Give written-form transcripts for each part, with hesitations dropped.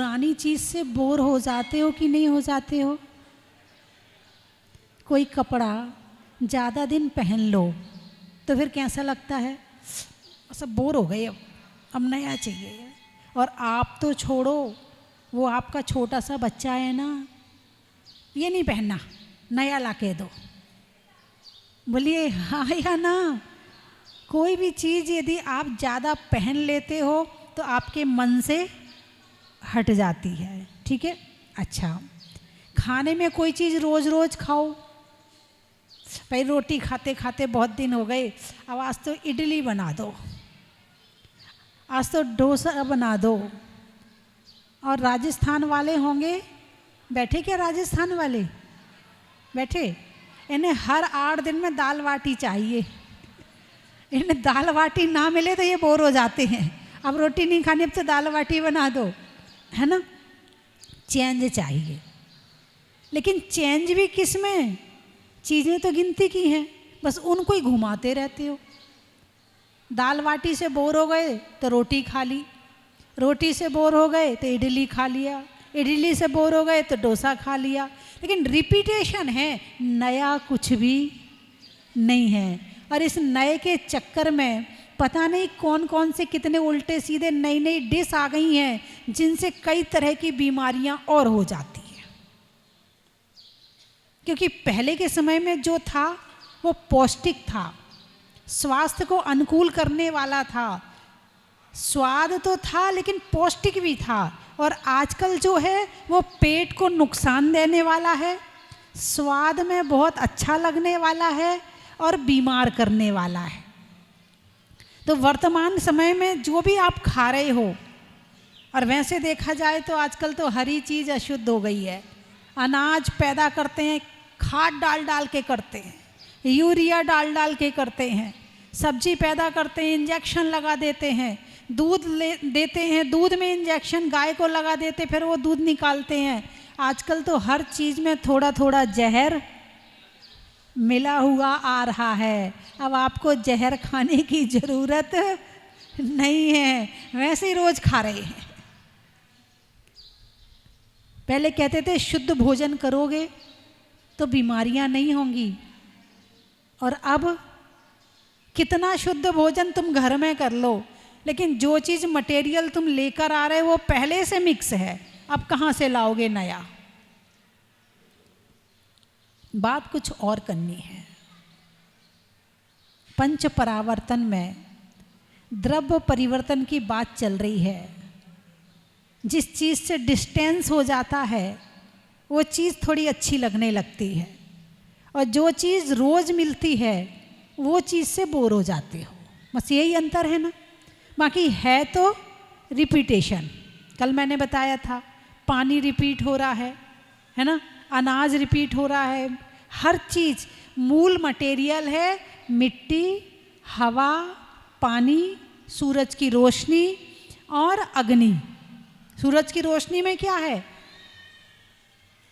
पुरानी चीज़ से बोर हो जाते हो कि नहीं हो जाते हो? कोई कपड़ा ज़्यादा दिन पहन लो तो फिर कैसा लगता है? सब बोर हो गए, अब नया चाहिए। और आप तो छोड़ो, वो आपका छोटा सा बच्चा है ना, ये नहीं पहनना, नया ला के दो। बोलिए हाँ या ना? कोई भी चीज़ यदि आप ज़्यादा पहन लेते हो तो आपके मन से हट जाती है, ठीक है। अच्छा, खाने में कोई चीज़ रोज़ रोज़ खाओ। भाई रोटी खाते खाते बहुत दिन हो गए, अब आज तो इडली बना दो, आज तो डोसा बना दो। और राजस्थान वाले होंगे बैठे, क्या राजस्थान वाले बैठे? इन्हें हर 8 दिन में दाल बाटी चाहिए। इन्हें दाल बाटी ना मिले तो ये बोर हो जाते हैं। अब रोटी नहीं खानी, अब तो दाल बाटी बना दो, है ना। चेंज चाहिए, लेकिन चेंज भी किस में? चीज़ें तो गिनती की हैं, बस उनको ही घुमाते रहते हो। दाल बाटी से बोर हो गए तो रोटी खा ली, रोटी से बोर हो गए तो इडली खा लिया, इडली से बोर हो गए तो डोसा खा लिया। लेकिन रिपीटेशन है, नया कुछ भी नहीं है। और इस नए के चक्कर में पता नहीं कौन कौन से कितने उल्टे सीधे नई नई डिश आ गई हैं जिनसे कई तरह की बीमारियां और हो जाती हैं। क्योंकि पहले के समय में जो था वो पौष्टिक था, स्वास्थ्य को अनुकूल करने वाला था, स्वाद तो था लेकिन पौष्टिक भी था। और आजकल जो है वो पेट को नुकसान देने वाला है, स्वाद में बहुत अच्छा लगने वाला है और बीमार करने वाला है। तो वर्तमान समय में जो भी आप खा रहे हो, और वैसे देखा जाए तो आजकल तो हर ही चीज़ अशुद्ध हो गई है। अनाज पैदा करते हैं, खाद डाल डाल के करते हैं, यूरिया डाल डाल के करते हैं, सब्जी पैदा करते हैं, इंजेक्शन लगा देते हैं, दूध देते हैं, दूध में इंजेक्शन गाय को लगा देते, फिर वो दूध निकालते हैं। आजकल तो हर चीज़ में थोड़ा थोड़ा जहर मिला हुआ आ रहा है। अब आपको जहर खाने की ज़रूरत नहीं है, वैसे ही रोज़ खा रहे हैं। पहले कहते थे शुद्ध भोजन करोगे तो बीमारियां नहीं होंगी, और अब कितना शुद्ध भोजन तुम घर में कर लो, लेकिन जो चीज़ मटेरियल तुम लेकर आ रहे हो वो पहले से मिक्स है, अब कहाँ से लाओगे नया? बात कुछ और करनी है। पंच परावर्तन में द्रव्य परिवर्तन की बात चल रही है। जिस चीज़ से डिस्टेंस हो जाता है वो चीज़ थोड़ी अच्छी लगने लगती है, और जो चीज़ रोज़ मिलती है वो चीज़ से बोर हो जाते हो। बस यही अंतर है ना, बाकी है तो रिपीटेशन। कल मैंने बताया था पानी रिपीट हो रहा है ना, अनाज रिपीट हो रहा है, हर चीज़ मूल मटेरियल है मिट्टी, हवा, पानी, सूरज की रोशनी और अग्नि। सूरज की रोशनी में क्या है?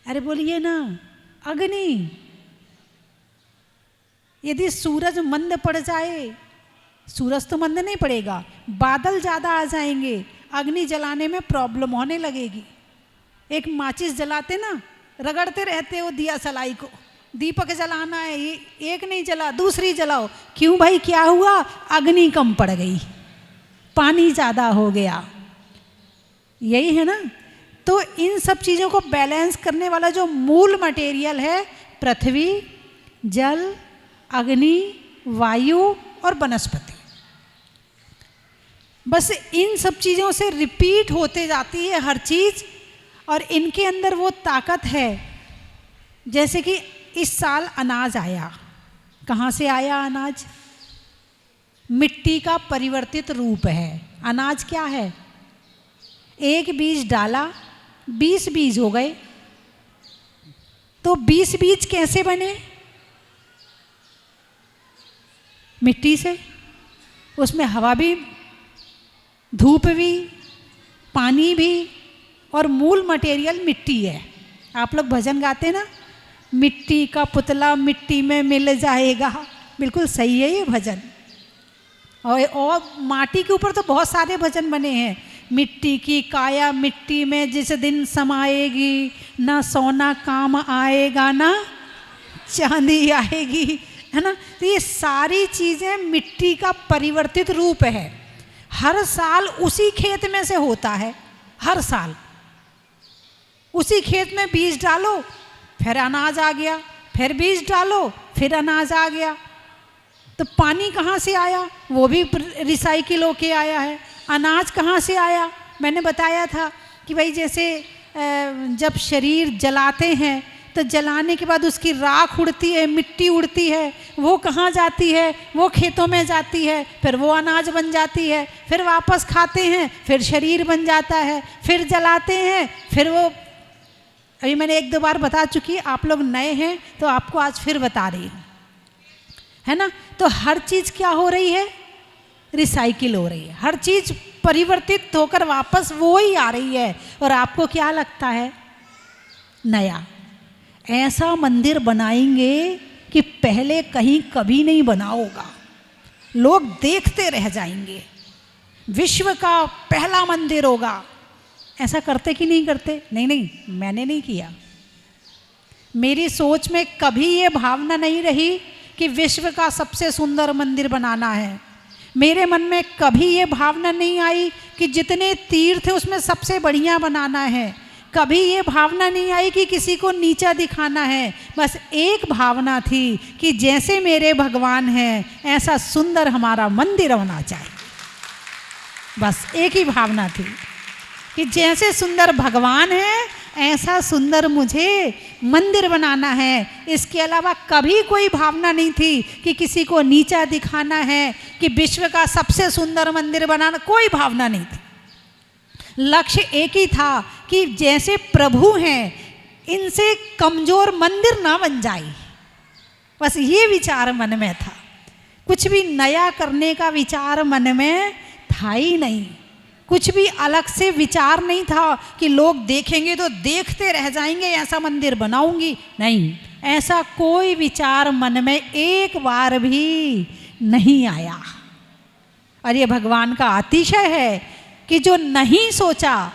अरे बोलिए ना, अग्नि। यदि सूरज मंद पड़ जाए, सूरज तो मंद नहीं पड़ेगा, बादल ज़्यादा आ जाएंगे, अग्नि जलाने में प्रॉब्लम होने लगेगी। एक माचिस जलाते ना, रगड़ते रहते हो दिया सलाई को, दीपक जलाना है, एक नहीं जला दूसरी जलाओ। क्यों भाई, क्या हुआ? अग्नि कम पड़ गई, पानी ज़्यादा हो गया। यही है ना। तो इन सब चीज़ों को बैलेंस करने वाला जो मूल मटेरियल है, पृथ्वी, जल, अग्नि, वायु और वनस्पति, बस इन सब चीज़ों से रिपीट होते जाती है हर चीज़। और इनके अंदर वो ताकत है। जैसे कि इस साल अनाज आया, कहाँ से आया अनाज? मिट्टी का परिवर्तित रूप है। अनाज क्या है? एक बीज डाला, 20 बीज हो गए। तो 20 बीज कैसे बने? मिट्टी से। उसमें हवा भी, धूप भी, पानी भी, और मूल मटेरियल मिट्टी है। आप लोग भजन गाते ना, मिट्टी का पुतला मिट्टी में मिल जाएगा, बिल्कुल सही है ये भजन। और माटी के ऊपर तो बहुत सारे भजन बने हैं, मिट्टी की काया मिट्टी में जिस दिन समाएगी, ना सोना काम आएगा ना चांदी आएगी, है ना। तो ये सारी चीज़ें मिट्टी का परिवर्तित रूप है। हर साल उसी खेत में से होता है, हर साल उसी खेत में बीज डालो फिर अनाज आ गया, फिर बीज डालो फिर अनाज आ गया। तो पानी कहाँ से आया, वो भी रिसाइकिल होके आया है। अनाज कहाँ से आया, मैंने बताया था कि भाई जैसे जब शरीर जलाते हैं तो जलाने के बाद उसकी राख उड़ती है, मिट्टी उड़ती है, वो कहाँ जाती है, वो खेतों में जाती है, फिर वो अनाज बन जाती है, फिर वापस खाते हैं, फिर शरीर बन जाता है, फिर जलाते हैं, फिर वो, अभी मैंने एक दो बार बता चुकी, आप लोग नए हैं तो आपको आज फिर बता रही हूँ, है ना। तो हर चीज़ क्या हो रही है, रिसाइकिल हो रही है, हर चीज़ परिवर्तित होकर वापस वो ही आ रही है। और आपको क्या लगता है, नया ऐसा मंदिर बनाएंगे कि पहले कहीं कभी नहीं बना होगा, लोग देखते रह जाएंगे, विश्व का पहला मंदिर होगा। ऐसा करते कि नहीं करते? नहीं नहीं, मैंने नहीं किया। मेरी सोच में कभी ये भावना नहीं रही कि विश्व का सबसे सुंदर मंदिर बनाना है। मेरे मन में कभी ये भावना नहीं आई कि जितने तीर्थ हैं उसमें सबसे बढ़िया बनाना है। कभी ये भावना नहीं आई कि किसी को नीचा दिखाना है। बस एक भावना थी कि जैसे मेरे भगवान हैं ऐसा सुंदर हमारा मंदिर होना चाहिए। बस एक ही भावना थी कि जैसे सुंदर भगवान है ऐसा सुंदर मुझे मंदिर बनाना है। इसके अलावा कभी कोई भावना नहीं थी कि किसी को नीचा दिखाना है, कि विश्व का सबसे सुंदर मंदिर बनाना, कोई भावना नहीं थी। लक्ष्य एक ही था कि जैसे प्रभु हैं इनसे कमजोर मंदिर ना बन जाए। बस ये विचार मन में था, कुछ भी नया करने का विचार मन में था ही नहीं। कुछ भी अलग से विचार नहीं था कि लोग देखेंगे तो देखते रह जाएंगे ऐसा मंदिर बनाऊंगी, नहीं, ऐसा कोई विचार मन में एक बार भी नहीं आया। और ये भगवान का अतिशय है कि जो नहीं सोचा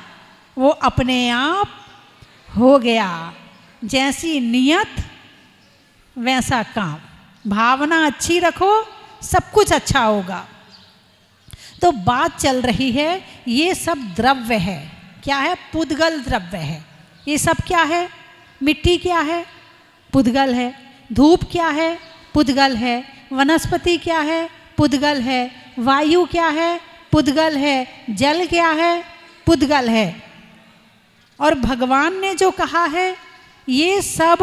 वो अपने आप हो गया। जैसी नियत वैसा काम, भावना अच्छी रखो सब कुछ अच्छा होगा। तो बात चल रही है, ये सब द्रव्य है, क्या है, पुद्गल द्रव्य है। ये सब क्या है, मिट्टी क्या है, पुद्गल है। धूप क्या है, पुद्गल है। वनस्पति क्या है, पुद्गल है। वायु क्या है, पुद्गल है। जल क्या है, पुद्गल है। और भगवान ने जो कहा है ये सब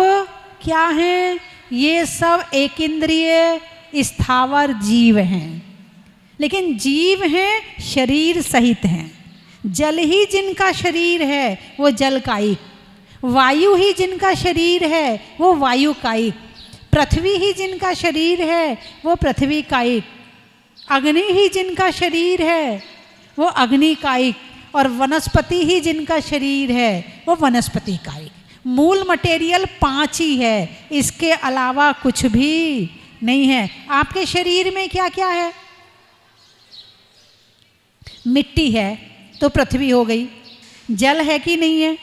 क्या है, ये सब एक इंद्रिय स्थावर जीव हैं। लेकिन जीव हैं शरीर सहित हैं। जल ही जिनका शरीर है वो जल कायिक, वायु ही जिनका शरीर है वो वायु कायिक, पृथ्वी ही जिनका शरीर है वो पृथ्वी कायिक, अग्नि ही जिनका शरीर है वो अग्नि कायिक, और वनस्पति ही जिनका शरीर है वो वनस्पति कायिक। मूल मटेरियल 5 ही है, इसके अलावा कुछ भी नहीं है। आपके शरीर में क्या क्या है, मिट्टी है तो पृथ्वी हो गई। जल है कि नहीं है,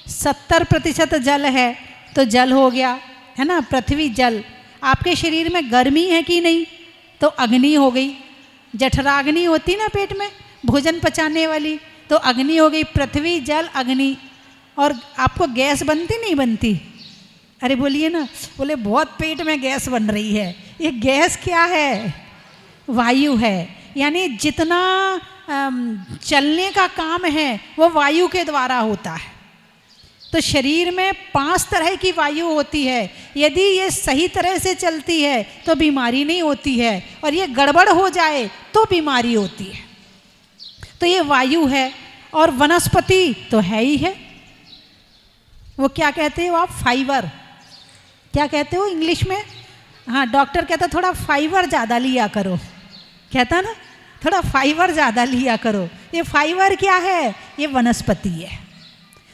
70% जल है तो जल हो गया, है ना, पृथ्वी जल। आपके शरीर में गर्मी है कि नहीं, तो अग्नि हो गई। जठराग्नि होती ना पेट में भोजन पचाने वाली, तो अग्नि हो गई। पृथ्वी जल अग्नि। और आपको गैस बनती नहीं बनती, अरे बोलिए ना, बोले बहुत पेट में गैस बन रही है। ये गैस क्या है, वायु है। यानी जितना चलने का काम है वो वायु के द्वारा होता है। तो शरीर में 5 तरह की वायु होती है। यदि ये सही तरह से चलती है तो बीमारी नहीं होती है, और ये गड़बड़ हो जाए तो बीमारी होती है। तो ये वायु है। और वनस्पति तो है ही है, वो क्या कहते हो आप, फाइबर, क्या कहते हो इंग्लिश में, हाँ, डॉक्टर कहता थोड़ा फाइबर ज़्यादा लिया करो, कहता ना थोड़ा फाइबर ज़्यादा लिया करो। ये फाइबर क्या है, ये वनस्पति है।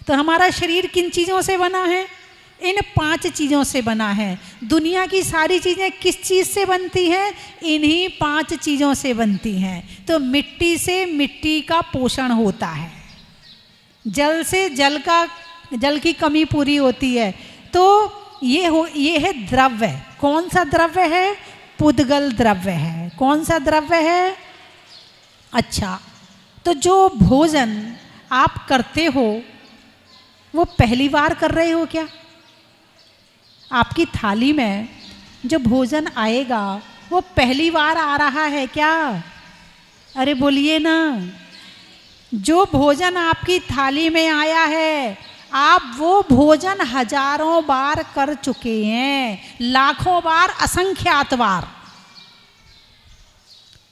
तो हमारा शरीर किन चीज़ों से बना है, इन 5 चीज़ों से बना है। दुनिया की सारी चीज़ें किस चीज़ से बनती हैं? इन्हीं 5 चीज़ों से बनती हैं। तो मिट्टी से मिट्टी का पोषण होता है, जल से जल की कमी पूरी होती है। तो ये है द्रव्य। कौन सा द्रव्य है? पुद्गल द्रव्य है। कौन सा द्रव्य है? अच्छा, तो जो भोजन आप करते हो वो पहली बार कर रहे हो क्या? आपकी थाली में जो भोजन आएगा वो पहली बार आ रहा है क्या? अरे बोलिए ना। जो भोजन आपकी थाली में आया है, आप वो भोजन हजारों बार कर चुके हैं, लाखों बार, असंख्यात बार।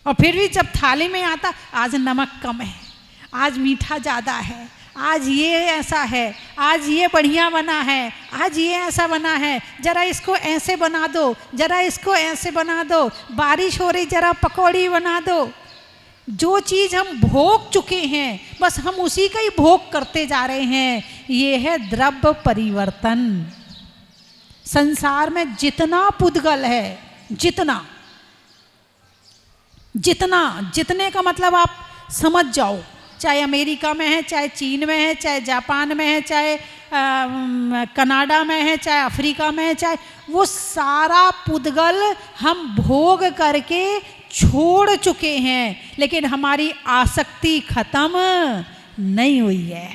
और फिर भी जब थाली में आता, आज नमक कम है, आज मीठा ज़्यादा है, आज ये ऐसा है, आज ये बढ़िया बना है, आज ये ऐसा बना है, ज़रा इसको ऐसे बना दो, ज़रा इसको ऐसे बना दो, बारिश हो रही ज़रा पकौड़ी बना दो। जो चीज़ हम भोग चुके हैं बस हम उसी का ही भोग करते जा रहे हैं। ये है द्रव्य परिवर्तन। संसार में जितना पुद्गल है, जितने का मतलब आप समझ जाओ, चाहे अमेरिका में है, चाहे चीन में है, चाहे जापान में है, चाहे कनाडा में है, चाहे अफ्रीका में है, चाहे वो सारा पुद्गल हम भोग करके छोड़ चुके हैं, लेकिन हमारी आसक्ति खत्म नहीं हुई है।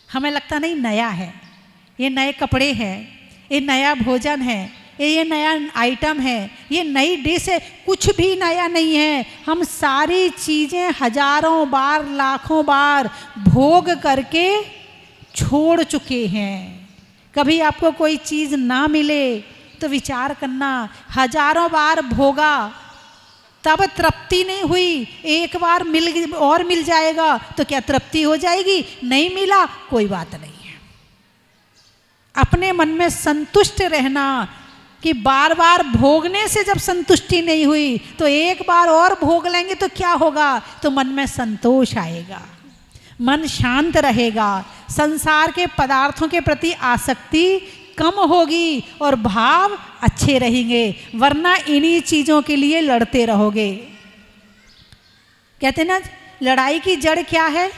हमें लगता नहीं नया है, ये नए कपड़े हैं, ये नया भोजन है, ये नया आइटम है, ये नई डिश है। कुछ भी नया नहीं है। हम सारी चीज़ें हजारों बार, लाखों बार भोग करके छोड़ चुके हैं। कभी आपको कोई चीज़ ना मिले तो विचार करना, हजारों बार भोगा तब तृप्ति नहीं हुई, एक बार मिल जाएगा तो क्या तृप्ति हो जाएगी? नहीं मिला, कोई बात नहीं है। अपने मन में संतुष्ट रहना कि बार बार भोगने से जब संतुष्टि नहीं हुई तो एक बार और भोग लेंगे तो क्या होगा? तो मन में संतोष आएगा, मन शांत रहेगा, संसार के पदार्थों के प्रति आसक्ति कम होगी और भाव अच्छे रहेंगे। वरना इन्हीं चीज़ों के लिए लड़ते रहोगे। कहते ना, लड़ाई की जड़ क्या है?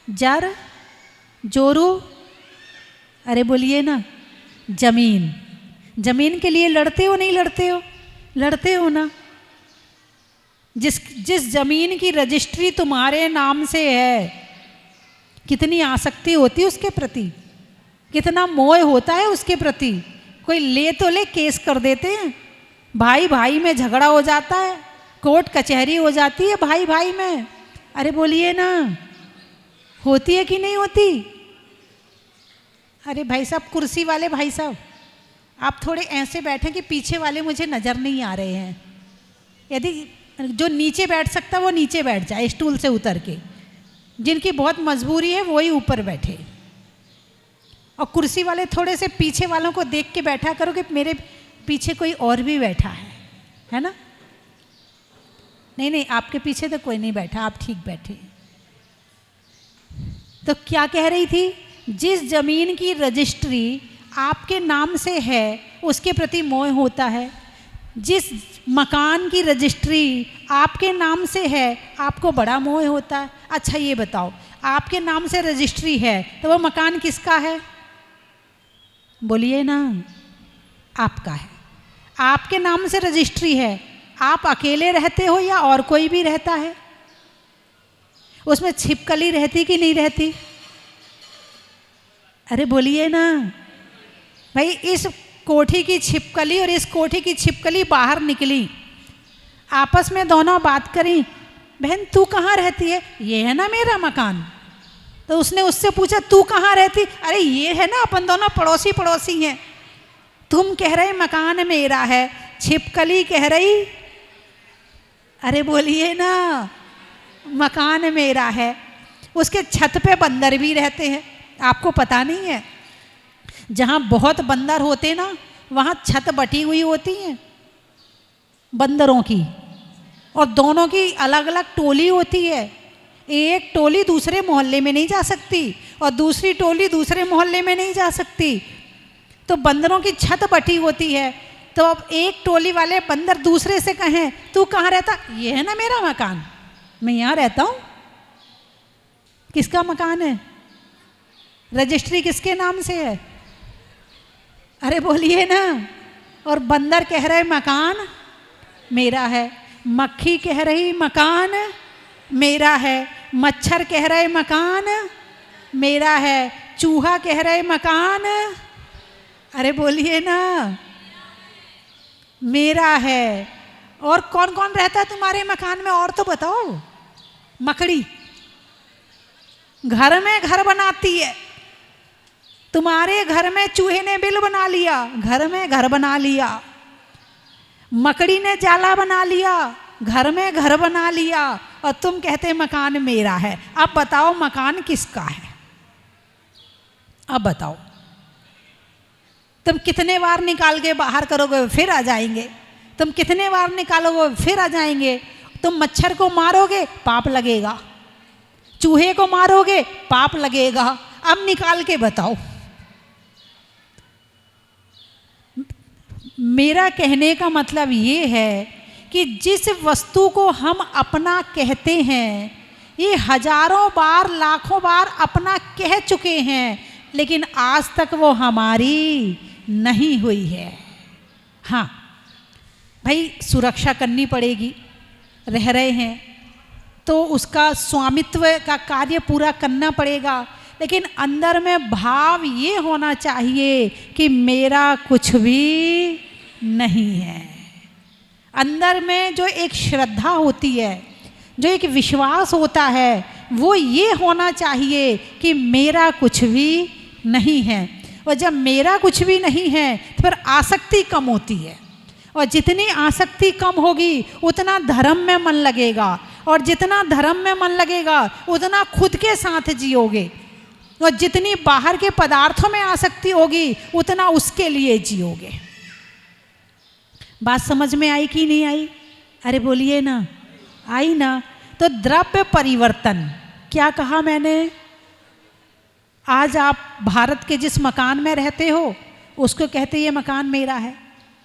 जड़, जोरू, अरे बोलिए ना, जमीन। जमीन के लिए लड़ते हो नहीं लड़ते हो? लड़ते हो ना। जिस जमीन की रजिस्ट्री तुम्हारे नाम से है, कितनी आसक्ति होती है उसके प्रति, कितना मोह होता है उसके प्रति। कोई ले तो ले, केस कर देते हैं, भाई भाई में झगड़ा हो जाता है, कोर्ट कचहरी हो जाती है भाई भाई में। अरे बोलिए ना, होती है कि नहीं होती? अरे भाई साहब, कुर्सी वाले भाई साहब, आप थोड़े ऐसे बैठे कि पीछे वाले मुझे नज़र नहीं आ रहे हैं। यदि जो नीचे बैठ सकता वो नीचे बैठ जाए स्टूल से उतर के, जिनकी बहुत मजबूरी है वही ऊपर बैठे। और कुर्सी वाले थोड़े से पीछे वालों को देख के बैठा करो कि मेरे पीछे कोई और भी बैठा है ना? नहीं, आपके पीछे तो कोई नहीं बैठा, आप ठीक बैठे। तो क्या कह रही थी? जिस जमीन की रजिस्ट्री आपके नाम से है उसके प्रति मोह होता है। जिस मकान की रजिस्ट्री आपके नाम से है आपको बड़ा मोह होता है। अच्छा ये बताओ, आपके नाम से रजिस्ट्री है तो वो मकान किसका है? बोलिए ना, आपका है। आपके नाम से रजिस्ट्री है, आप अकेले रहते हो या और कोई भी रहता है? उसमें छिपकली रहती कि नहीं रहती? अरे बोलिए ना भाई। इस कोठी की छिपकली और इस कोठी की छिपकली बाहर निकली, आपस में दोनों बात करी, बहन तू कहाँ रहती है? ये है ना मेरा मकान। तो उसने उससे पूछा तू कहाँ रहती? अरे ये है ना, अपन दोनों पड़ोसी हैं। तुम कह रहे मकान मेरा है, छिपकली कह रही, अरे बोलिए ना, मकान मेरा है। उसके छत पे बंदर भी रहते हैं, आपको पता नहीं है? जहाँ बहुत बंदर होते ना वहाँ छत बटी हुई होती है बंदरों की, और दोनों की अलग अलग टोली होती है। एक टोली दूसरे मोहल्ले में नहीं जा सकती और दूसरी टोली दूसरे मोहल्ले में नहीं जा सकती। तो बंदरों की छत बटी होती है। तो अब एक टोली वाले बंदर दूसरे से कहें तू कहाँ रहता, ये है ना मेरा मकान, मैं यहाँ रहता हूँ। किसका मकान है? रजिस्ट्री किसके नाम से है? अरे बोलिए ना। और बंदर कह रहे मकान मेरा है, मक्खी कह रही मकान मेरा है, मच्छर कह रहे मकान मेरा है, चूहा कह रहे मकान, अरे बोलिए ना, मेरा है। और कौन कौन रहता है तुम्हारे मकान में और तो बताओ? मकड़ी घर में घर बनाती है, तुम्हारे घर में चूहे ने बिल बना लिया, घर में घर बना लिया। मकड़ी ने जाला बना लिया, घर में घर बना लिया, और तुम कहते मकान मेरा है। अब बताओ मकान किसका है? अब बताओ, तुम कितने बार निकाल के बाहर करोगे फिर आ जाएंगे, तुम कितने बार निकालोगे फिर आ जाएंगे। तुम मच्छर को मारोगे पाप लगेगा, चूहे को मारोगे पाप लगेगा। अब निकाल के बताओ। मेरा कहने का मतलब ये है कि जिस वस्तु को हम अपना कहते हैं, ये हजारों बार लाखों बार अपना कह चुके हैं, लेकिन आज तक वो हमारी नहीं हुई है। हाँ भाई, सुरक्षा करनी पड़ेगी, रह रहे हैं तो उसका स्वामित्व का कार्य पूरा करना पड़ेगा, लेकिन अंदर में भाव ये होना चाहिए कि मेरा कुछ भी नहीं है। अंदर में जो एक श्रद्धा होती है, जो एक विश्वास होता है, वो ये होना चाहिए कि मेरा कुछ भी नहीं है। और जब मेरा कुछ भी नहीं है तो फिर आसक्ति कम होती है, और जितनी आसक्ति कम होगी उतना धर्म में मन लगेगा, और जितना धर्म में मन लगेगा उतना खुद के साथ जियोगे, और जितनी बाहर के पदार्थों में आसक्ति होगी उतना उसके लिए जियोगे। बात समझ में आई कि नहीं आई? अरे बोलिए ना, आई ना। तो द्रव्य परिवर्तन, क्या कहा मैंने? आज आप भारत के जिस मकान में रहते हो उसको कहते ये मकान मेरा है।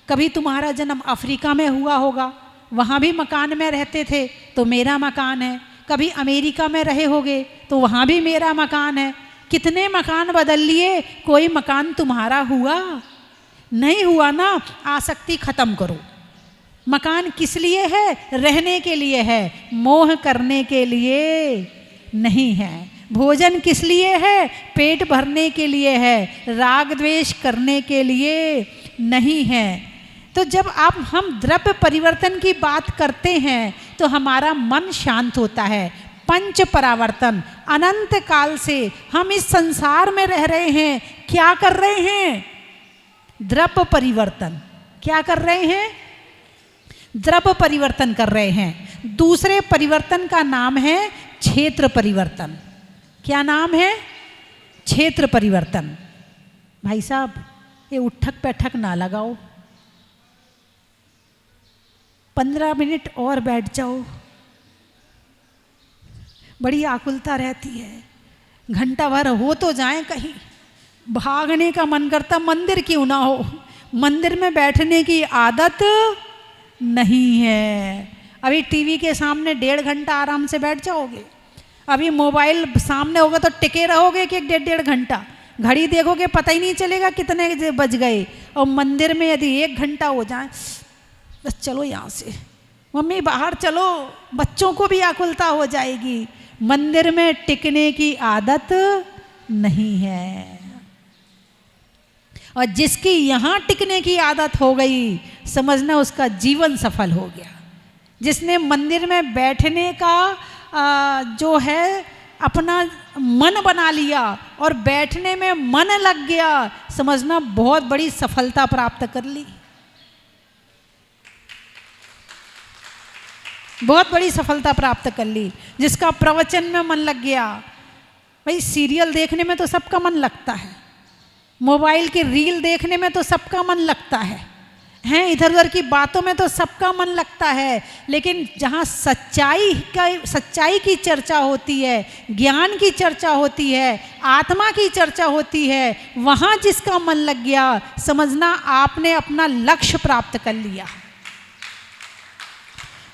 कभी तुम्हारा जन्म अफ्रीका में हुआ होगा, वहाँ भी मकान में रहते थे तो मेरा मकान है। कभी अमेरिका में रहे होगे तो वहाँ भी मेरा मकान है। कितने मकान बदल लिए, कोई मकान तुम्हारा हुआ नहीं हुआ ना। आसक्ति खत्म करो। मकान किस लिए है? रहने के लिए है, मोह करने के लिए नहीं है। भोजन किस लिए है? पेट भरने के लिए है, राग द्वेष करने के लिए नहीं है। तो जब हम द्रव्य परिवर्तन की बात करते हैं तो हमारा मन शांत होता है। पंच परावर्तन, अनंत काल से हम इस संसार में रह रहे हैं, क्या कर रहे हैं? द्रव्य परिवर्तन। क्या कर रहे हैं? द्रव्य परिवर्तन कर रहे हैं। दूसरे परिवर्तन का नाम है क्षेत्र परिवर्तन। क्या नाम है? क्षेत्र परिवर्तन। भाई साहब, ये उठक बैठक ना लगाओ, 15 मिनट और बैठ जाओ। बड़ी आकुलता रहती है, घंटा भर हो तो जाए कहीं। भागने का मन करता, मंदिर क्यों ना हो, मंदिर में बैठने की आदत नहीं है। अभी टीवी के सामने 1.5 घंटा आराम से बैठ जाओगे, अभी मोबाइल सामने होगा तो टिके रहोगे कि 1.5 घंटा। घड़ी देखोगे पता ही नहीं चलेगा कितने बज गए। और मंदिर में यदि 1 घंटा हो जाए, बस चलो यहाँ से, मम्मी बाहर चलो, बच्चों को भी आकुलता हो जाएगी। मंदिर में टिकने की आदत नहीं है। और जिसकी यहाँ टिकने की आदत हो गई, समझना उसका जीवन सफल हो गया। जिसने मंदिर में बैठने का जो है अपना मन बना लिया और बैठने में मन लग गया, समझना बहुत बड़ी सफलता प्राप्त कर ली, बहुत बड़ी सफलता प्राप्त कर ली। जिसका प्रवचन में मन लग गया, भाई सीरियल देखने में तो सबका मन लगता है, मोबाइल के रील देखने में तो सबका मन लगता है हैं, इधर उधर की बातों में तो सबका मन लगता है, लेकिन जहाँ सच्चाई की चर्चा होती है, ज्ञान की चर्चा होती है, आत्मा की चर्चा होती है, वहाँ जिसका मन लग गया, समझना आपने अपना लक्ष्य प्राप्त कर लिया।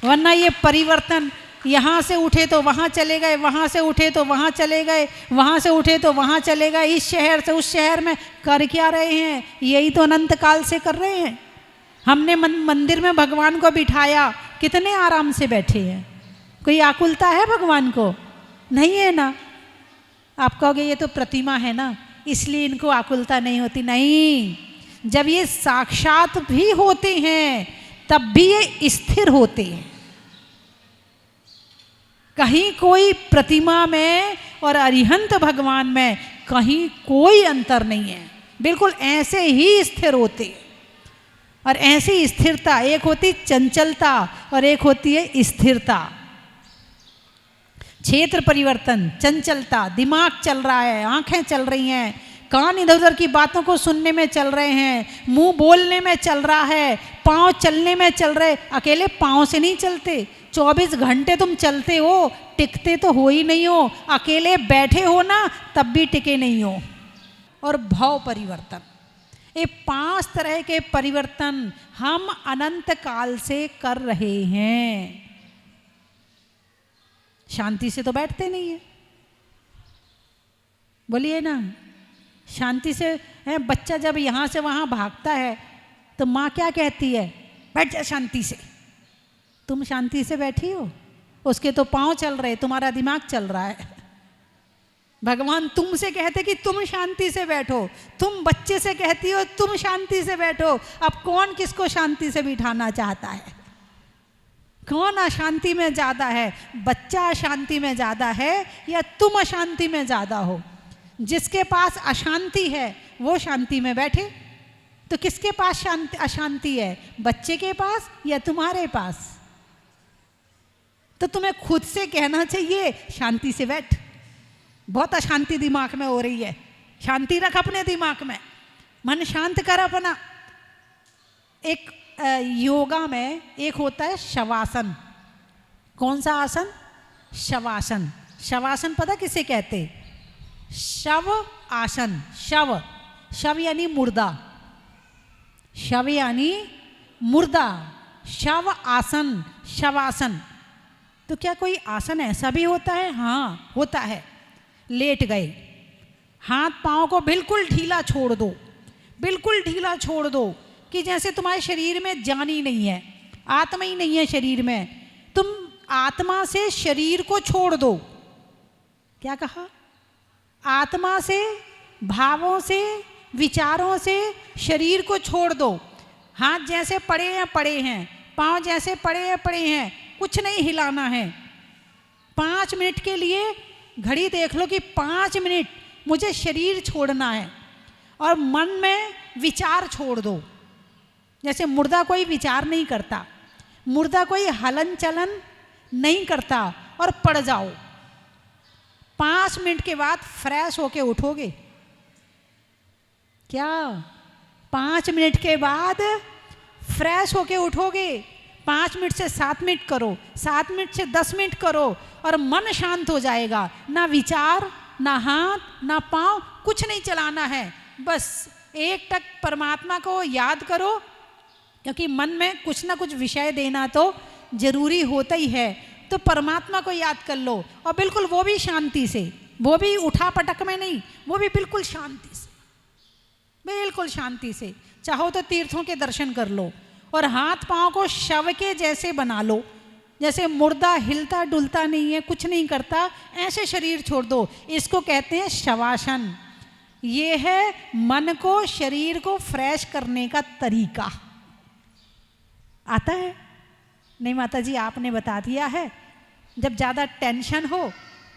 वरना ये परिवर्तन, यहाँ से उठे तो वहाँ चले गए, वहाँ से उठे तो वहाँ चले गए, वहाँ से उठे तो वहाँ चले गए, इस शहर से उस शहर में कर क्या रहे हैं? यही तो अनंत काल से कर रहे हैं। हमने मंदिर में भगवान को बिठाया, कितने आराम से बैठे हैं। कोई आकुलता है भगवान को? नहीं है ना। आप कहोगे ये तो प्रतिमा है ना, इसलिए इनको आकुलता नहीं होती। नहीं, जब ये साक्षात भी होते हैं तब भी ये स्थिर होते हैं। कहीं कोई प्रतिमा में और अरिहंत भगवान में कहीं कोई अंतर नहीं है, बिल्कुल ऐसे ही स्थिर होते हैं। और ऐसी स्थिरता, एक होती चंचलता और एक होती है स्थिरता। क्षेत्र परिवर्तन, चंचलता, दिमाग चल रहा है, आंखें चल रही हैं, कान इधर उधर की बातों को सुनने में चल रहे हैं, मुंह बोलने में चल रहा है, पाँव चलने में चल रहे। अकेले पाँव से नहीं चलते, 24 घंटे तुम चलते हो, टिकते तो हो ही नहीं हो। अकेले बैठे हो ना, तब भी टिके नहीं हो। और भाव परिवर्तन, ये 5 तरह के परिवर्तन हम अनंत काल से कर रहे हैं। शांति से तो बैठते नहीं है, बोलिए ना। शांति से है, बच्चा जब यहाँ से वहाँ भागता है तो माँ क्या कहती है? बैठ जा शांति से। तुम शांति से बैठी हो? उसके तो पाँव चल रहे, तुम्हारा दिमाग चल रहा है। भगवान तुमसे कहते कि तुम शांति से बैठो, तुम बच्चे से कहती हो तुम शांति से बैठो। अब कौन किसको शांति से बिठाना चाहता है? कौन अशांति में ज़्यादा है? बच्चा अशांति में ज़्यादा है या तुम अशांति में ज़्यादा हो? जिसके पास अशांति है वो शांति में बैठे। तो किसके पास अशांति है? बच्चे के पास या तुम्हारे पास? तो तुम्हें खुद से कहना चाहिए शांति से बैठ। बहुत अशांति दिमाग में हो रही है, शांति रख अपने दिमाग में, मन शांत कर अपना। एक योगा में एक होता है शवासन। कौन सा आसन? शवासन। शवासन पता किसे कहते? शव आसन। शव, शव यानी मुर्दा, शव यानी मुर्दा, शव आसन, शवासन। तो क्या कोई आसन ऐसा भी होता है? हाँ होता है। लेट गए, हाथ पाँव को बिल्कुल ढीला छोड़ दो, बिल्कुल ढीला छोड़ दो, कि जैसे तुम्हारे शरीर में जान ही नहीं है, आत्मा ही नहीं है शरीर में। तुम आत्मा से शरीर को छोड़ दो। क्या कहा? आत्मा से, भावों से, विचारों से शरीर को छोड़ दो। हाथ जैसे पड़े हैं पड़े हैं, पाँव जैसे पड़े हैं पड़े हैं, कुछ नहीं हिलाना है। 5 मिनट के लिए घड़ी देख लो कि 5 मिनट मुझे शरीर छोड़ना है, और मन में विचार छोड़ दो। जैसे मुर्दा कोई विचार नहीं करता, मुर्दा कोई हलन चलन नहीं करता, और पड़ जाओ। 5 मिनट के बाद फ्रेश होके उठोगे क्या? 5 मिनट के बाद फ्रेश होके उठोगे। 5 मिनट से 7 मिनट करो, 7 मिनट से 10 मिनट करो, और मन शांत हो जाएगा। ना विचार, ना हाथ, ना पाँव, कुछ नहीं चलाना है। बस एक टक परमात्मा को याद करो, क्योंकि मन में कुछ ना कुछ विषय देना तो जरूरी होता ही है। तो परमात्मा को याद कर लो, और बिल्कुल वो भी शांति से, वो भी उठा पटक में नहीं, वो भी बिल्कुल शांति से, बिल्कुल शांति से। चाहो तो तीर्थों के दर्शन कर लो, और हाथ पाँव को शव के जैसे बना लो, जैसे मुर्दा हिलता डुलता नहीं है, कुछ नहीं करता, ऐसे शरीर छोड़ दो। इसको कहते हैं शवासन। ये है मन को, शरीर को फ्रेश करने का तरीका। आता है? नहीं माता जी, आपने बता दिया है। जब ज़्यादा टेंशन हो,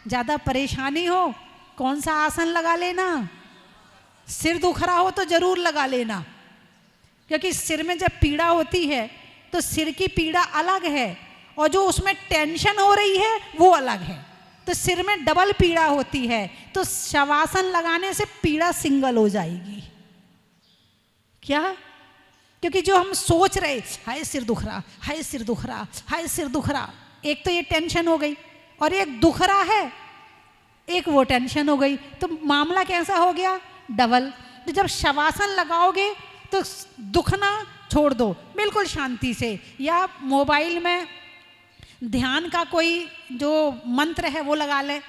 ज़्यादा परेशानी हो, कौन सा आसन लगा लेना? सिर दुख रहा हो तो ज़रूर लगा लेना, क्योंकि सिर में जब पीड़ा होती है तो सिर की पीड़ा अलग है, और जो उसमें टेंशन हो रही है वो अलग है। तो सिर में डबल पीड़ा होती है, तो शवासन लगाने से पीड़ा सिंगल हो जाएगी। क्या? क्योंकि जो हम सोच रहे, हाय सिर दुख रहा, हाय सिर दुख रहा, हाय सिर दुख रहा, एक तो ये टेंशन हो गई और एक दुख रहा है, एक वो टेंशन हो गई, तो मामला कैसा हो गया, डबल। तो जब शवासन लगाओगे तो दुखना छोड़ दो बिल्कुल शांति से, या मोबाइल में ध्यान का कोई जो मंत्र है वो लगा लें,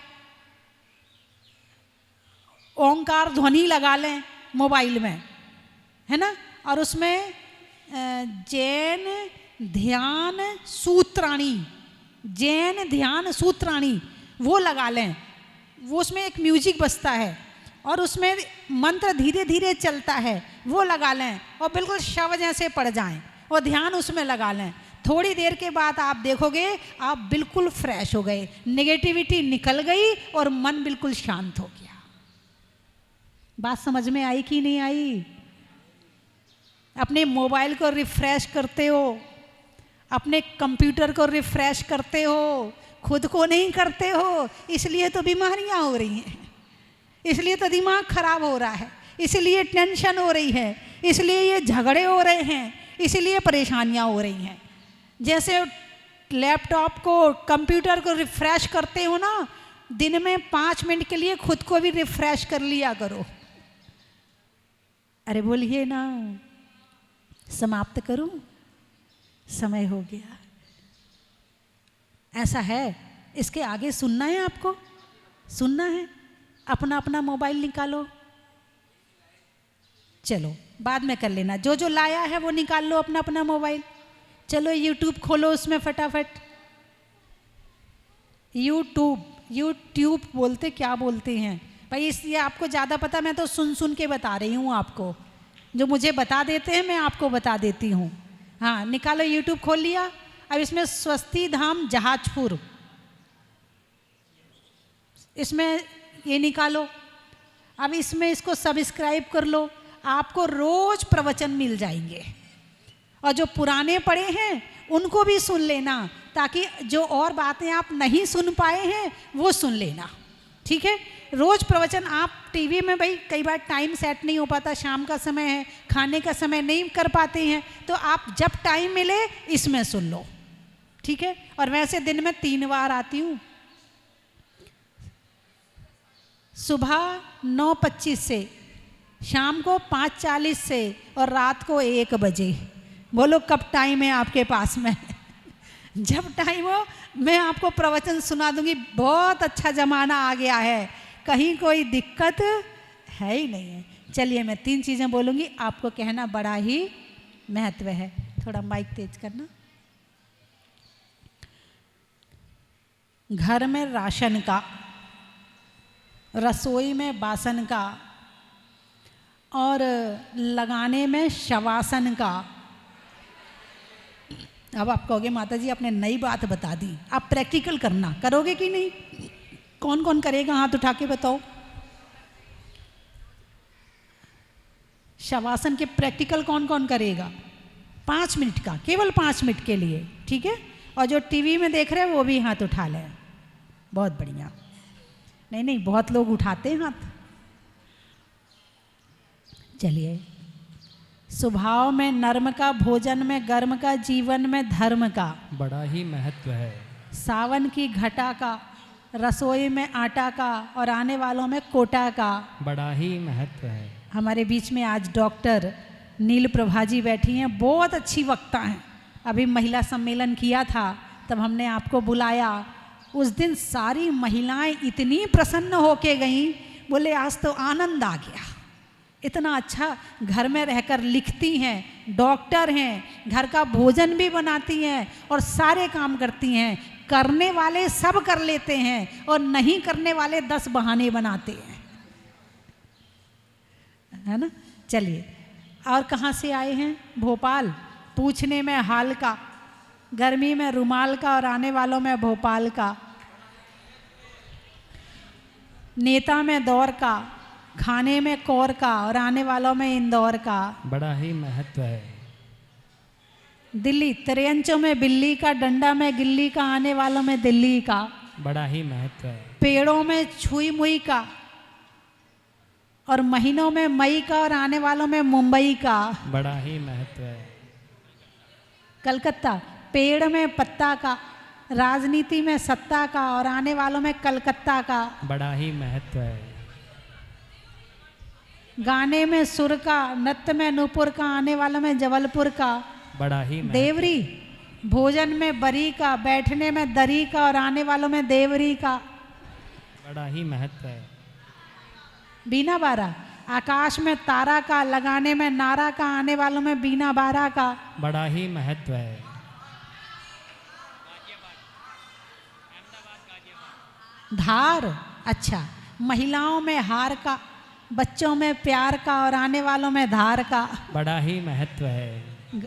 ओंकार ध्वनि लगा लें मोबाइल में, है ना, और उसमें जैन ध्यान सूत्राणी, जैन ध्यान सूत्राणी वो लगा लें, वो उसमें एक म्यूजिक बजता है और उसमें मंत्र धीरे धीरे चलता है, वो लगा लें और बिल्कुल शव जैसे पड़ जाएं और ध्यान उसमें लगा लें। थोड़ी देर के बाद आप देखोगे आप बिल्कुल फ्रेश हो गए, नेगेटिविटी निकल गई और मन बिल्कुल शांत हो गया। बात समझ में आई कि नहीं आई? अपने मोबाइल को रिफ्रेश करते हो, अपने कंप्यूटर को रिफ्रेश करते हो, खुद को नहीं करते हो, इसलिए तो बीमारियां हो रही हैं, इसलिए तो दिमाग खराब हो रहा है, इसलिए टेंशन हो रही है, इसलिए ये झगड़े हो रहे हैं, इसलिए परेशानियां हो रही हैं। जैसे लैपटॉप को कंप्यूटर को रिफ्रेश करते हो ना, दिन में 5 मिनट के लिए खुद को भी रिफ्रेश कर लिया करो। अरे बोलिए ना, समाप्त करूं, समय हो गया। ऐसा है, इसके आगे सुनना है, आपको सुनना है, अपना अपना मोबाइल निकालो, चलो बाद में कर लेना, जो जो लाया है वो निकाल लो अपना अपना मोबाइल। चलो यूट्यूब खोलो, उसमें फटाफट यूट्यूब बोलते क्या बोलते हैं भाई, इसलिए आपको ज़्यादा पता, मैं तो सुन सुन के बता रही हूँ आपको, जो मुझे बता देते हैं मैं आपको बता देती हूँ। हाँ निकालो, यूट्यूब खोल लिया। अब इसमें स्वस्ति धाम जहाजपुर, इसमें ये निकालो, अब इसमें इसको सब्सक्राइब कर लो, आपको रोज प्रवचन मिल जाएंगे, और जो पुराने पड़े हैं उनको भी सुन लेना, ताकि जो और बातें आप नहीं सुन पाए हैं वो सुन लेना, ठीक है। रोज प्रवचन आप टीवी में, भाई कई बार टाइम सेट नहीं हो पाता, शाम का समय है, खाने का समय नहीं कर पाते हैं, तो आप जब टाइम मिले इसमें सुन लो, ठीक है। और वैसे दिन में 3 बार आती हूँ, सुबह 9:25 से, शाम को 5:40 से और रात को 1 बजे। बोलो कब टाइम है आपके पास में? जब टाइम हो मैं आपको प्रवचन सुना दूंगी। बहुत अच्छा ज़माना आ गया है, कहीं कोई दिक्कत है ही नहीं है। चलिए मैं 3 चीज़ें बोलूँगी, आपको कहना बड़ा ही महत्व है। थोड़ा माइक तेज करना। घर में राशन का, रसोई में बासन का, और लगाने में शवासन का। अब आप कहोगे माता जी आपने नई बात बता दी, आप प्रैक्टिकल करना, करोगे कि नहीं? कौन कौन करेगा हाथ उठा के बताओ। शवासन के प्रैक्टिकल कौन कौन करेगा? 5 मिनट का, केवल 5 मिनट के लिए, ठीक है। और जो टीवी में देख रहे हैं वो भी हाथ उठा लें। बहुत बढ़िया। नहीं नहीं, बहुत लोग उठाते हैं हाथ। चलिए, स्वभाव में नर्म का, भोजन में गर्म का, जीवन में धर्म का बड़ा ही महत्व है। सावन की घटा का, रसोई में आटा का, और आने वालों में कोटा का बड़ा ही महत्व है। हमारे बीच में आज डॉक्टर नील प्रभा जी बैठी हैं, बहुत अच्छी वक्ता हैं। अभी महिला सम्मेलन किया था, तब हमने आपको बुलाया। उस दिन सारी महिलाएं इतनी प्रसन्न होके गईं, बोले आज तो आनंद आ गया। इतना अच्छा घर में रहकर लिखती हैं, डॉक्टर हैं, घर का भोजन भी बनाती हैं और सारे काम करती हैं। करने वाले सब कर लेते हैं और नहीं करने वाले 10 बहाने बनाते हैं, है ना। चलिए, और कहाँ से आए हैं? भोपाल। पूछने में हाल का, गर्मी में रुमाल का, और आने वालों में भोपाल का। नेता में दौर का, खाने में कौर का, और आने वालों में इंदौर का बड़ा ही महत्व है। दिल्ली। त्रियंचों में बिल्ली का, डंडा में गिल्ली का, आने वालों में दिल्ली का बड़ा ही महत्व है। पेड़ों में छुई मुई का, और महीनों में मई का और आने वालों में मुंबई का। बड़ा ही महत्व है। कलकत्ता, पेड़ में पत्ता का, राजनीति में सत्ता का और आने वालों में कलकत्ता का। बड़ा ही महत्व है। गाने में सुर का, नृत्य में नूपुर का, आने वालों में जबलपुर का। बड़ा ही महत्व। देवरी, भोजन में बरी का, बैठने में दरी का और आने वालों में देवरी का। बड़ा ही महत्व है। बीना बारा, आकाश में तारा का, लगाने में नारा का, आने वालों में बीना बारा का। बड़ा ही महत्व है। धार, अच्छा, महिलाओं में हार का, बच्चों में प्यार का और आने वालों में धार का। बड़ा ही महत्व है।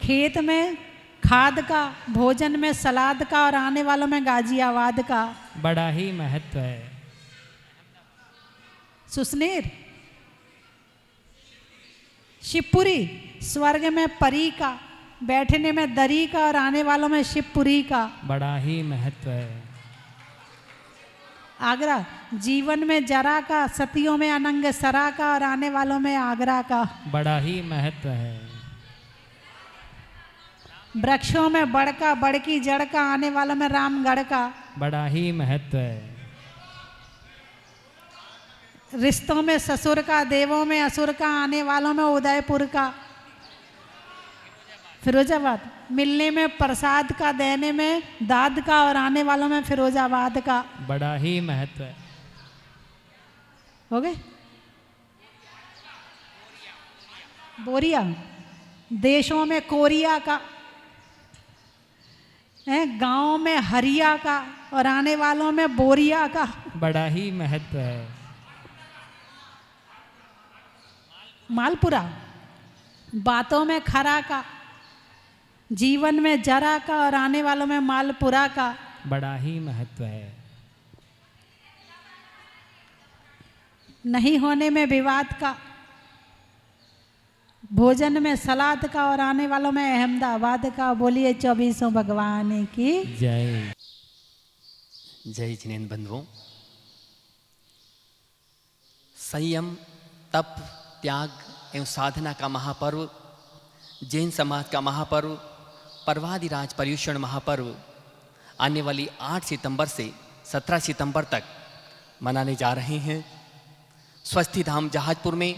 खेत में खाद का, भोजन में सलाद का और आने वालों में गाजियाबाद का। बड़ा ही महत्व है। सुसनेर, शिवपुरी, स्वर्ग में परी का, बैठने में दरी का और आने वालों में शिवपुरी का। बड़ा ही महत्व है। आगरा, जीवन में जरा का, सतियों में अनंग सरा का और आने वालों में आगरा का। बड़ा ही महत्व है। वृक्षों में बड़ का, बड़ की जड़ का, आने वालों में रामगढ़ का। बड़ा ही महत्व है। रिश्तों में ससुर का, देवों में असुर का, आने वालों में उदयपुर का। फिरोजाबाद, मिलने में प्रसाद का, देने में दाद का और आने वालों में फिरोजाबाद का। बड़ा ही महत्व है। हो गए। बोरिया, देशों में कोरिया का, गांव में हरिया का और आने वालों में बोरिया का। बड़ा ही महत्व है। मालपुरा, बातों में खरा का, जीवन में जरा का और आने वालों में मालपुरा का। बड़ा ही महत्व है। नहीं होने में विवाद का, भोजन में सलाद का और आने वालों में अहमदाबाद का। बोलिए 24 भगवान की जय। जय जिनेंद्र बंधुओं। संयम, तप, त्याग एवं साधना का महापर्व, जैन समाज का महापर्व, पर्वादिराज पर्युषण महापर्व आने वाली 8 सितंबर से 17 सितंबर तक मनाने जा रहे हैं। स्वस्थी धाम जहाजपुर में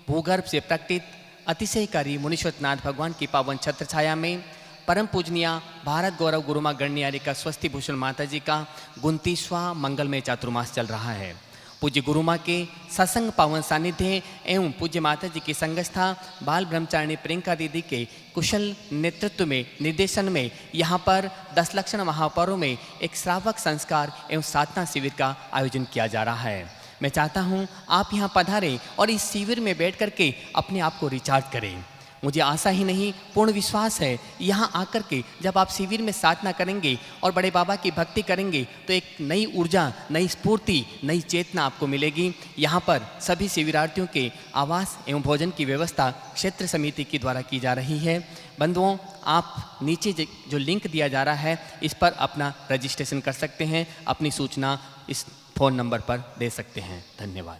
भूगर्भ से प्रकटित अतिशयकारी मुनीश्वरनाथ भगवान की पावन छत्र छाया में परम पूजनीय भारत गौरव गुरुमा गणनियारी का स्वस्ति भूषण माता जी का 29वां मंगलमय चातुर्मास चल रहा है। पूज्य गुरुमा के सत्संग पावन सानिध्य एवं पूज्य माता जी की संगस्था बाल ब्रह्मचारिणी प्रियंका दीदी के कुशल नेतृत्व में, निर्देशन में यहाँ पर 10 लक्षण महापर्व में एक श्रावक संस्कार एवं साधना शिविर का आयोजन किया जा रहा है। मैं चाहता हूँ आप यहाँ पधारें और इस शिविर में बैठ करके अपने आप को रिचार्ज करें। मुझे आशा ही नहीं, पूर्ण विश्वास है यहाँ आकर के जब आप शिविर में साधना करेंगे और बड़े बाबा की भक्ति करेंगे तो एक नई ऊर्जा, नई स्फूर्ति, नई चेतना आपको मिलेगी। यहाँ पर सभी शिविरार्थियों के आवास एवं भोजन की व्यवस्था क्षेत्र समिति के द्वारा की जा रही है। बंधुओं, आप नीचे जो लिंक दिया जा रहा है इस पर अपना रजिस्ट्रेशन कर सकते हैं, अपनी सूचना इस फ़ोन नंबर पर दे सकते हैं। धन्यवाद।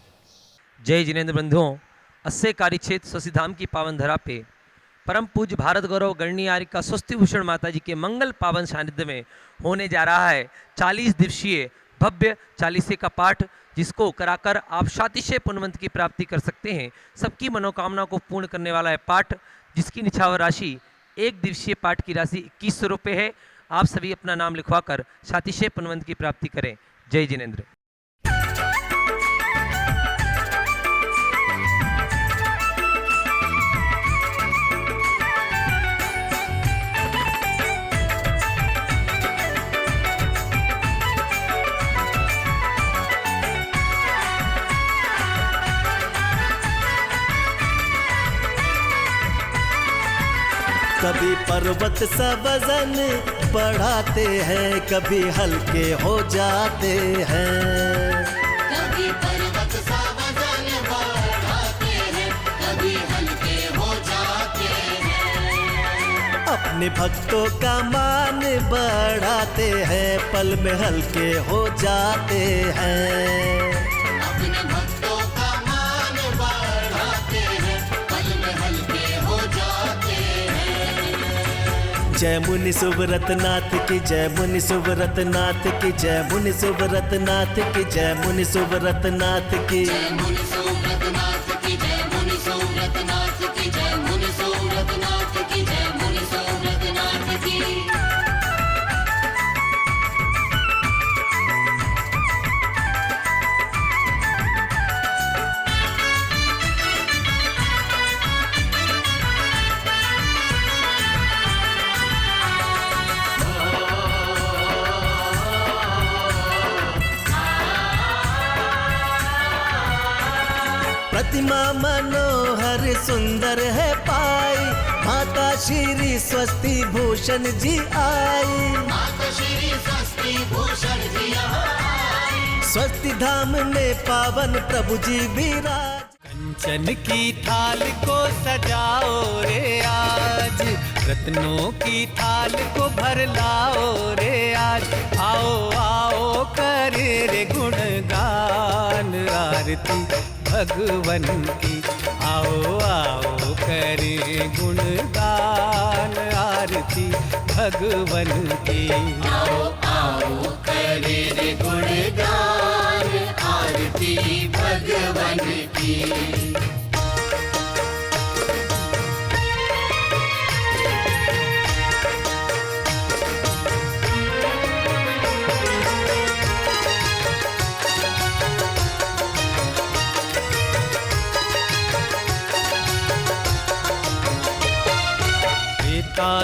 जय जिनेंद्र बंधुओं। 80 कार्य क्षेत्र स्वस्तिधाम की पावन धरा पे परम पूज्य भारत गौरव गणनियारी का स्वस्ति भूषण माता जी के मंगल पावन सानिध्य में होने जा रहा है 40 दिवसीय भव्य चालीसे का पाठ, जिसको कराकर आप शातिशय पुण्यवंत की प्राप्ति कर सकते हैं। सबकी मनोकामना को पूर्ण करने वाला है पाठ, जिसकी निछावर राशि 1 दिवसीय पाठ की राशि 2100 रुपये है। आप सभी अपना नाम लिखवा कर शातिशय पुण्यवंत की प्राप्ति करें। जय जिनेंद्र। कभी पर्वत सा वजन बढ़ाते हैं, कभी हल्के हो जाते हैं। कभी पर्वत सा वजन बढ़ाते हैं, कभी हल्के हो जाते हैं। अपने भक्तों का मान बढ़ाते हैं, पल में हल्के हो जाते हैं। अपने भक्तों का मान जय मुनि सुब्रत नाथ की, जय मुनि सुब्रत नाथ की, जय मुनि सुब्रत नाथ की, जय मुनि सुब्रत नाथ की। जय मुनि सुब्रत नाथ की, जय मुनि सुब्रत नाथ की, जय मुनि सुब्रत नाथ की, जय मुनि सुब्रत नाथ की। प्रतिमा मनोहर सुंदर है पाई, माता श्री स्वस्ति भूषण जी आई। माता श्री स्वस्ति भूषण जी यहाँ आई। स्वस्ति धाम में पावन प्रभु जी विराज। कंचन की थाल को सजाओ रे आज, रत्नों की थाल को भर लाओ रे आज। आओ आओ करे रे गुणगान आरती भगवन की। आओ आओ करे गुणगान आरती भगवन की। आओ आओ करे रे गुणगान आरती भगवन की।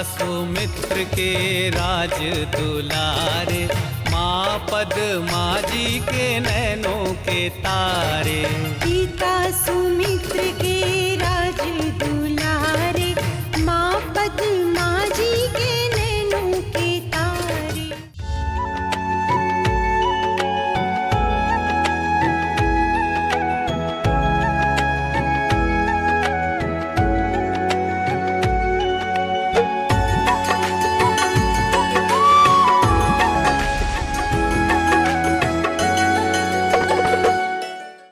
सुमित्र के राज दुलारे, माँ पद्मा जी के नैनों के तारे। पिता सुमित्र